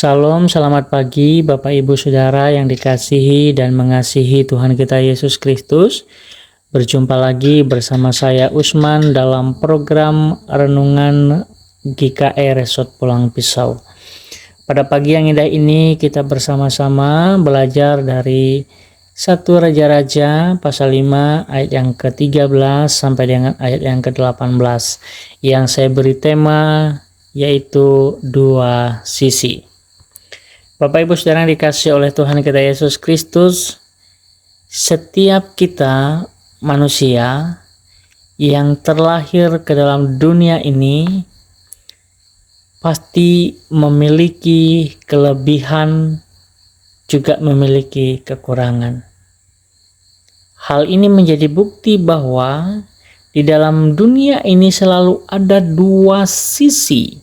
Salam, selamat pagi Bapak Ibu Saudara yang dikasihi dan mengasihi Tuhan kita Yesus Kristus. Berjumpa lagi bersama saya Usman dalam program Renungan GKI Resort Pulang Pisau. Pada pagi yang indah ini kita bersama-sama belajar dari 1 Raja-Raja pasal 5 ayat yang ke-13 sampai dengan ayat yang ke-18 yang saya beri tema yaitu dua sisi. Bapak Ibu Saudara yang dikasihi oleh Tuhan kita Yesus Kristus, setiap kita manusia yang terlahir ke dalam dunia ini pasti memiliki kelebihan, juga memiliki kekurangan. Hal ini menjadi bukti bahwa di dalam dunia ini selalu ada dua sisi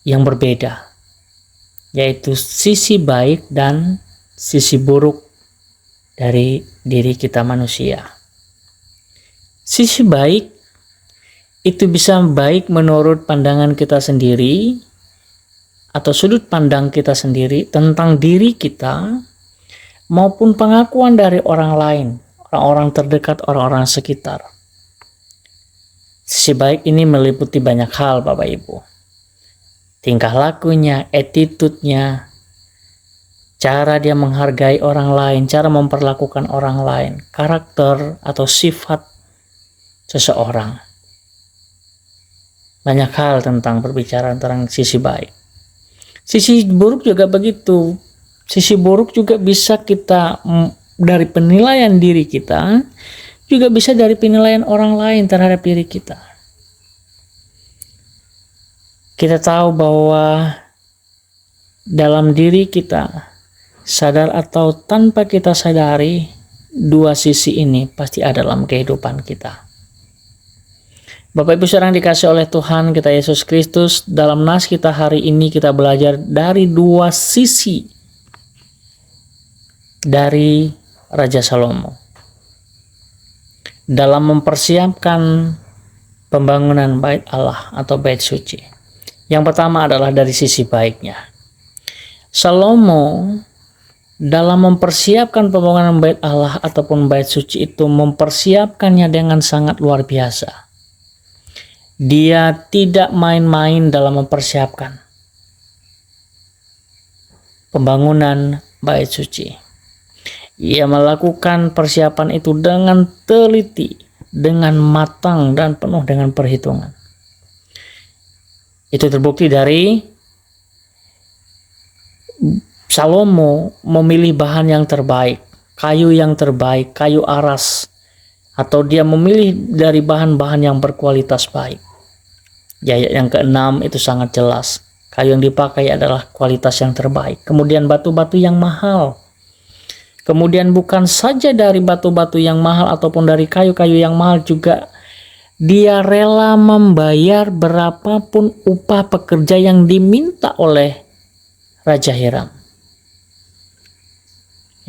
yang berbeda, yaitu sisi baik dan sisi buruk dari diri kita manusia. Sisi baik itu bisa baik menurut pandangan kita sendiri atau sudut pandang kita sendiri tentang diri kita, maupun pengakuan dari orang lain, orang-orang terdekat, orang-orang sekitar. Sisi baik ini meliputi banyak hal, Bapak Ibu. Tingkah lakunya, attitude-nya, cara dia menghargai orang lain, cara memperlakukan orang lain, karakter atau sifat seseorang. Banyak hal tentang berbicara tentang sisi baik. Sisi buruk juga begitu. Sisi buruk juga bisa kita dari penilaian diri kita, juga bisa dari penilaian orang lain terhadap diri kita. Kita tahu bahwa dalam diri kita, sadar atau tanpa kita sadari, dua sisi ini pasti ada dalam kehidupan kita. Bapak Ibu Saudara yang dikasihi oleh Tuhan kita Yesus Kristus, dalam nas kita hari ini kita belajar dari dua sisi dari Raja Salomo dalam mempersiapkan pembangunan bait Allah atau bait suci. Yang pertama adalah dari sisi baiknya. Salomo dalam mempersiapkan pembangunan bait Allah ataupun bait suci itu mempersiapkannya dengan sangat luar biasa. Dia tidak main-main dalam mempersiapkan pembangunan bait suci. Ia melakukan persiapan itu dengan teliti, dengan matang dan penuh dengan perhitungan. Itu terbukti dari Salomo memilih bahan yang terbaik, kayu yang terbaik, kayu aras, atau dia memilih dari bahan-bahan yang berkualitas baik. Di ayat yang ke-6 itu sangat jelas, kayu yang dipakai adalah kualitas yang terbaik. Kemudian batu-batu yang mahal. Kemudian bukan saja dari batu-batu yang mahal ataupun dari kayu-kayu yang mahal, juga dia rela membayar berapapun upah pekerja yang diminta oleh Raja Hiram.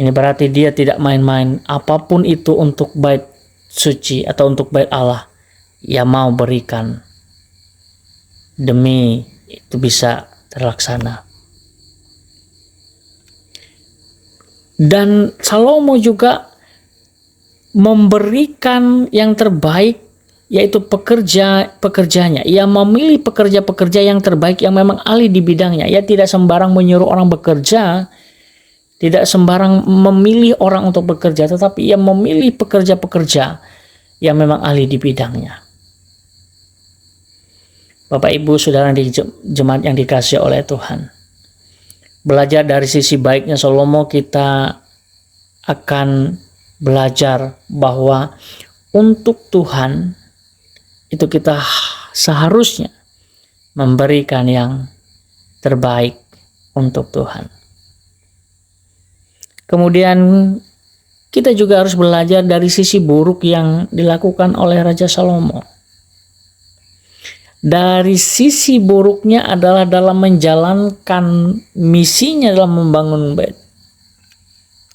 Ini berarti dia tidak main-main, apapun itu untuk bait suci atau untuk bait Allah, ia mau berikan demi itu bisa terlaksana. Dan Salomo juga memberikan yang terbaik, yaitu pekerjanya. Ia memilih pekerja-pekerja yang terbaik yang memang ahli di bidangnya. Ia tidak sembarang menyuruh orang bekerja, tidak sembarang memilih orang untuk bekerja, tetapi ia memilih pekerja-pekerja yang memang ahli di bidangnya. Bapak Ibu Saudara di jemaat yang dikasihi oleh Tuhan, belajar dari sisi baiknya Salomo, kita akan belajar bahwa untuk Tuhan itu kita seharusnya memberikan yang terbaik untuk Tuhan. Kemudian kita juga harus belajar dari sisi buruk yang dilakukan oleh Raja Salomo. Dari sisi buruknya adalah dalam menjalankan misinya dalam membangun bait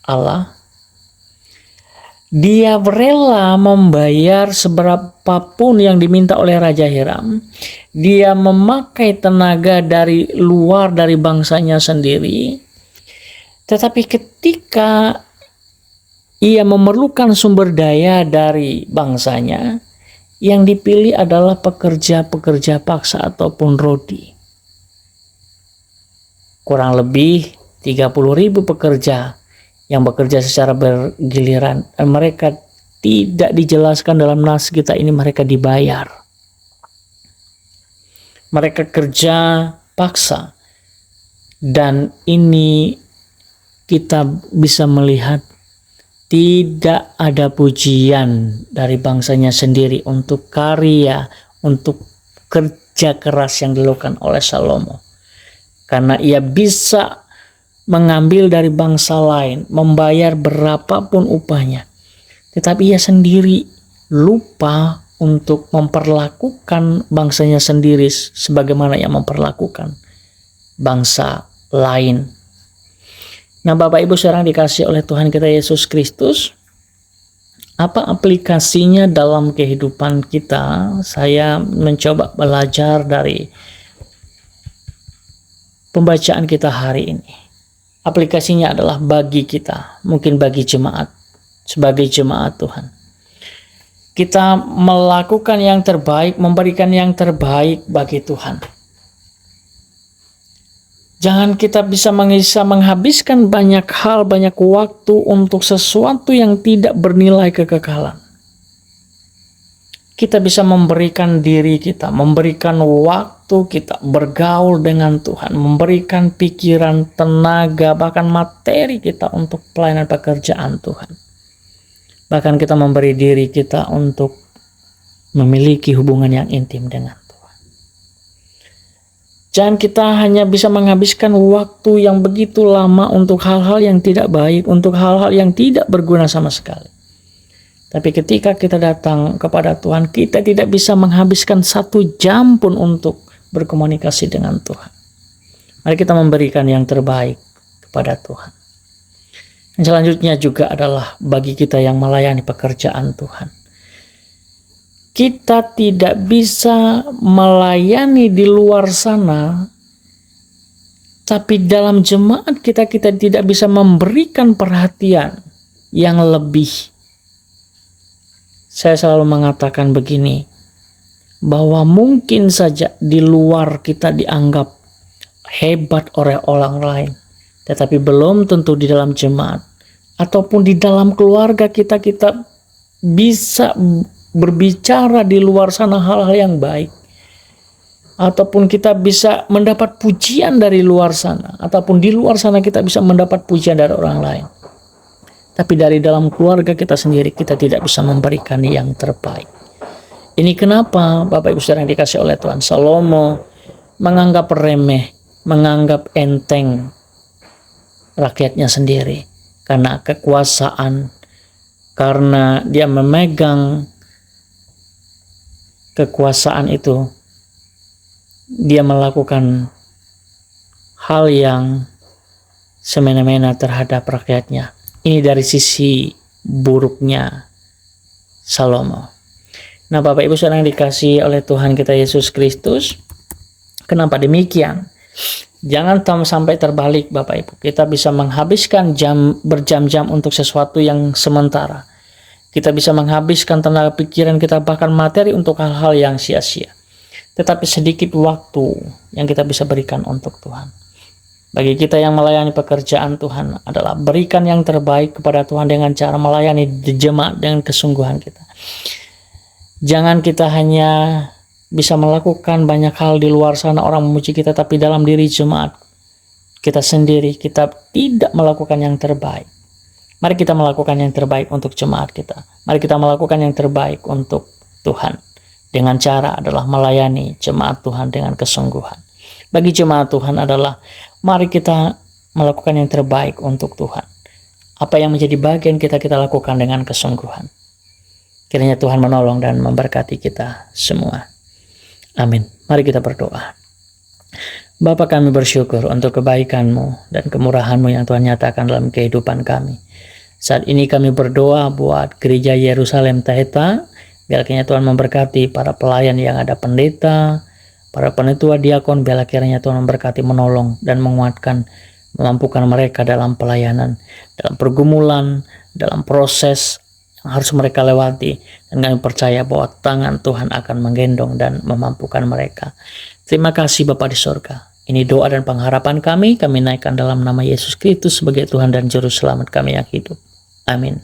Allah. Dia rela membayar seberapapun yang diminta oleh Raja Hiram. Dia memakai tenaga dari luar dari bangsanya sendiri. Tetapi ketika ia memerlukan sumber daya dari bangsanya, yang dipilih adalah pekerja-pekerja paksa ataupun rodi. Kurang lebih 30.000 pekerja yang bekerja secara bergiliran. Mereka tidak dijelaskan dalam nas kita ini mereka dibayar. Mereka kerja paksa. Dan ini kita bisa melihat tidak ada pujian dari bangsanya sendiri untuk karya, untuk kerja keras yang dilakukan oleh Salomo. Karena ia bisa mengambil dari bangsa lain, membayar berapapun upahnya. Tetapi ia sendiri lupa untuk memperlakukan bangsanya sendiri sebagaimana ia memperlakukan bangsa lain. Nah, Bapak Ibu sekarang dikasih oleh Tuhan kita Yesus Kristus, apa aplikasinya dalam kehidupan kita? Saya mencoba belajar dari pembacaan kita hari ini. Aplikasinya adalah bagi kita, mungkin bagi jemaat, sebagai jemaat Tuhan. Kita melakukan yang terbaik, memberikan yang terbaik bagi Tuhan. Jangan kita bisa menghabiskan banyak hal, banyak waktu untuk sesuatu yang tidak bernilai kekekalan. Kita bisa memberikan diri kita, memberikan waktu kita bergaul dengan Tuhan, memberikan pikiran, tenaga, bahkan materi kita untuk pelayanan pekerjaan Tuhan. Bahkan kita memberi diri kita untuk memiliki hubungan yang intim dengan Tuhan. Jangan kita hanya bisa menghabiskan waktu yang begitu lama untuk hal-hal yang tidak baik, untuk hal-hal yang tidak berguna sama sekali. Tapi ketika kita datang kepada Tuhan, kita tidak bisa menghabiskan 1 jam pun untuk berkomunikasi dengan Tuhan. Mari kita memberikan yang terbaik kepada Tuhan. Dan selanjutnya juga adalah bagi kita yang melayani pekerjaan Tuhan. Kita tidak bisa melayani di luar sana, tapi dalam jemaat kita tidak bisa memberikan perhatian yang lebih. Saya selalu mengatakan begini, bahwa mungkin saja di luar kita dianggap hebat oleh orang lain, tetapi belum tentu di dalam jemaat ataupun di dalam keluarga kita bisa berbicara di luar sana hal-hal yang baik, ataupun kita bisa mendapat pujian dari luar sana, ataupun di luar sana kita bisa mendapat pujian dari orang lain. Tapi dari dalam keluarga kita sendiri kita tidak bisa memberikan yang terbaik. Ini kenapa Bapak Ibu saudara yang dikasih oleh Tuhan, Salomo menganggap remeh, menganggap enteng rakyatnya sendiri. Karena kekuasaan, karena dia memegang kekuasaan itu, dia melakukan hal yang semena-mena terhadap rakyatnya. Ini dari sisi buruknya Salomo. Nah, Bapak Ibu saudara yang dikasihi oleh Tuhan kita Yesus Kristus, kenapa demikian? Jangan sampai terbalik Bapak Ibu. Kita bisa menghabiskan berjam-jam untuk sesuatu yang sementara. Kita bisa menghabiskan tenaga pikiran kita, bahkan materi untuk hal-hal yang sia-sia. Tetapi sedikit waktu yang kita bisa berikan untuk Tuhan. Bagi kita yang melayani pekerjaan Tuhan adalah berikan yang terbaik kepada Tuhan dengan cara melayani jemaat dengan kesungguhan kita. Jangan kita hanya bisa melakukan banyak hal di luar sana, orang memuji kita, tapi dalam diri jemaat kita sendiri kita tidak melakukan yang terbaik. Mari kita melakukan yang terbaik untuk jemaat kita. Mari kita melakukan yang terbaik untuk Tuhan. Dengan cara adalah melayani jemaat Tuhan dengan kesungguhan. Bagi jemaat Tuhan adalah mari kita melakukan yang terbaik untuk Tuhan. Apa yang menjadi bagian kita lakukan dengan kesungguhan. Kiranya Tuhan menolong dan memberkati kita semua. Amin. Mari kita berdoa. Bapa, kami bersyukur untuk kebaikan-Mu dan kemurahan-Mu yang Tuhan nyatakan dalam kehidupan kami. Saat ini kami berdoa buat gereja Yerusalem Taheta. Biar kiranya Tuhan memberkati para pelayan yang ada pendeta, para penetua diakon. Biar kiranya Tuhan memberkati, menolong dan menguatkan, memampukan mereka dalam pelayanan, dalam pergumulan, dalam proses yang harus mereka lewati. Dan kami percaya bahwa tangan Tuhan akan menggendong dan memampukan mereka. Terima kasih Bapa di sorga. Ini doa dan pengharapan kami naikkan dalam nama Yesus Kristus sebagai Tuhan dan Juru Selamat kami yang hidup. Amin.